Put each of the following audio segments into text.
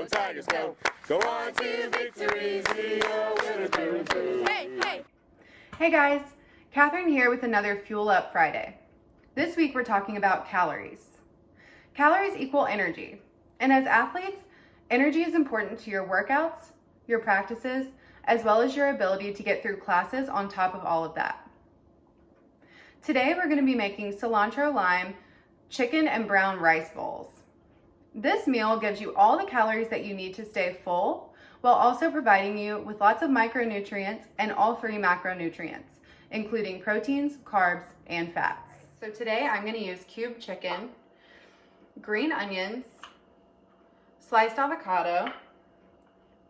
Tigers go. Go on to victory, see your winner through and through. Hey, hey! Hey guys, Catherine here with another Fuel Up Friday. This week we're talking about calories. Calories equal energy, and as athletes, energy is important to your workouts, your practices, as well as your ability to get through classes on top of all of that. Today we're going to be making cilantro lime chicken and brown rice bowls. This meal gives you all the calories that you need to stay full, while also providing you with lots of micronutrients and all three macronutrients, including proteins, carbs, and fats. So today I'm going to use cubed chicken, green onions, sliced avocado,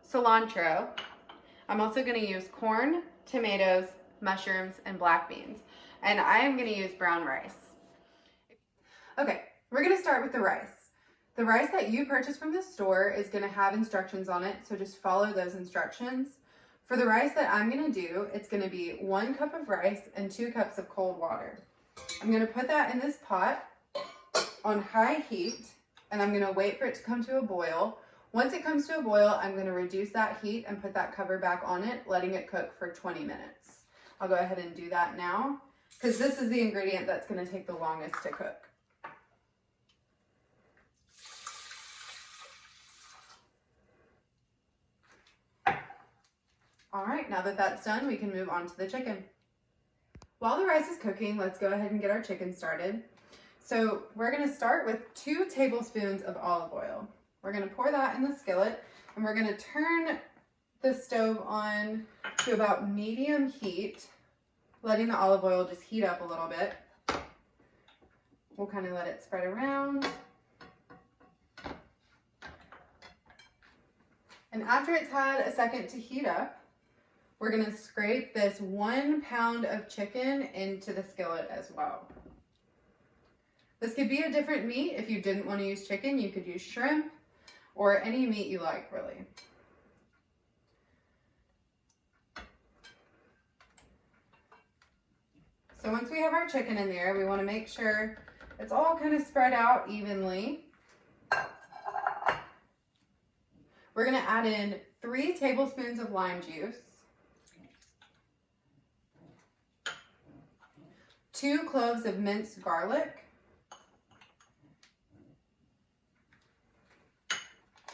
cilantro. I'm also going to use corn, tomatoes, mushrooms, and black beans. And I am going to use brown rice. Okay, we're going to start with the rice. The rice that you purchase from the store is going to have instructions on it, so just follow those instructions. For the rice that I'm going to do, it's going to be 1 cup of rice and 2 cups of cold water. I'm going to put that in this pot on high heat, and I'm going to wait for it to come to a boil. Once it comes to a boil, I'm going to reduce that heat and put that cover back on it, letting it cook for 20 minutes. I'll go ahead and do that now, because this is the ingredient that's going to take the longest to cook. All right, now that that's done, we can move on to the chicken. While the rice is cooking, let's go ahead and get our chicken started. So we're gonna start with 2 tablespoons of olive oil. We're gonna pour that in the skillet, and we're gonna turn the stove on to about medium heat, letting the olive oil just heat up a little bit. We'll kind of let it spread around. And after it's had a second to heat up, we're gonna scrape this 1 pound of chicken into the skillet as well. This could be a different meat. If you didn't want to use chicken, you could use shrimp or any meat you like, really. So once we have our chicken in there, we want to make sure it's all kind of spread out evenly. We're going to add in 3 tablespoons of lime juice, 2 cloves of minced garlic,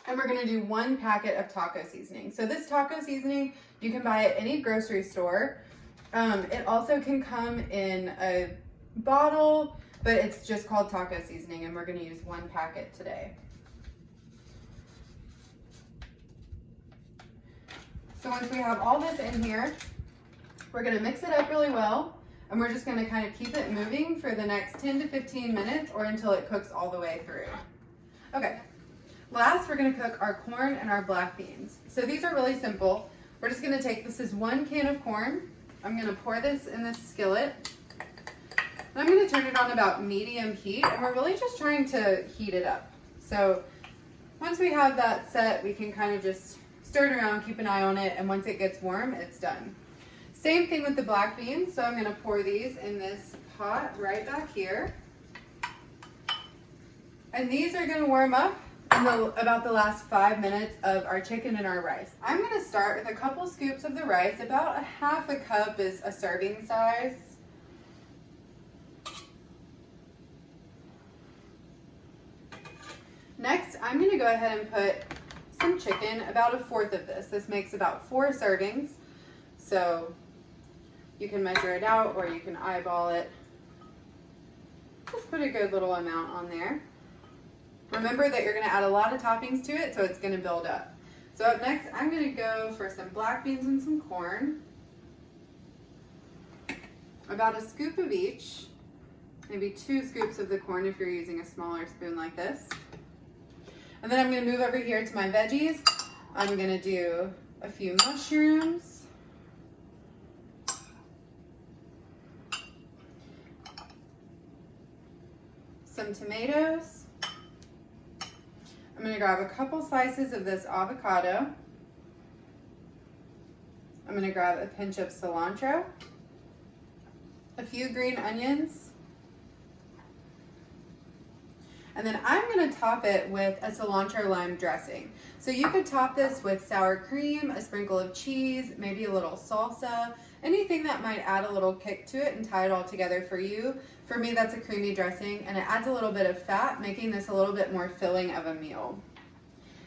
and we're going to do 1 packet of taco seasoning. So this taco seasoning, you can buy at any grocery store. It also can come in a bottle, but it's just called taco seasoning, and we're going to use 1 packet today. So once we have all this in here, we're going to mix it up really well, and we're just going to kind of keep it moving for the next 10 to 15 minutes or until it cooks all the way through. Okay, last we're going to cook our corn and our black beans. So these are really simple. We're just going to take, this is 1 can of corn. I'm going to pour this in this skillet. And I'm going to turn it on about medium heat, and we're really just trying to heat it up. So once we have that set, we can kind of just stir it around, keep an eye on it, and once it gets warm, it's done. Same thing with the black beans, so I'm going to pour these in this pot right back here. And these are going to warm up in about the last 5 minutes of our chicken and our rice. I'm going to start with a couple scoops of the rice. About 1/2 cup is a serving size. Next, I'm going to go ahead and put some chicken, about 1/4 of this. This makes about 4 servings. So you can measure it out or you can eyeball it. Just put a good little amount on there. Remember that you're going to add a lot of toppings to it, so it's going to build up. So up next, I'm going to go for some black beans and some corn. About a scoop of each. Maybe 2 scoops of the corn if you're using a smaller spoon like this. And then I'm going to move over here to my veggies. I'm going to do a few mushrooms. Some tomatoes. I'm going to grab a couple slices of this avocado. I'm going to grab a pinch of cilantro, a few green onions, And then I'm going to top it with a cilantro lime dressing. So you could top this with sour cream, a sprinkle of cheese, maybe a little salsa, anything that might add a little kick to it and tie it all together for you. For me, that's a creamy dressing, and it adds a little bit of fat, making this a little bit more filling of a meal.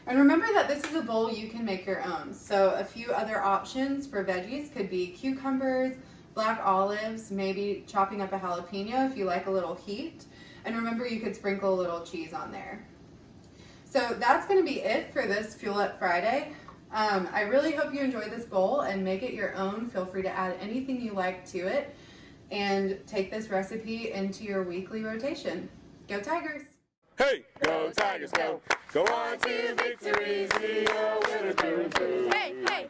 And remember that this is a bowl you can make your own. So a few other options for veggies could be cucumbers, black olives, maybe chopping up a jalapeno if you like a little heat. And remember, you could sprinkle a little cheese on there. So that's going to be it for this Fuel Up Friday. I really hope you enjoy this bowl and make it your own. Feel free to add anything you like to it and take this recipe into your weekly rotation. Go Tigers! Hey, go Tigers, go. Go on to victory. See your winners through and through. Hey, hey,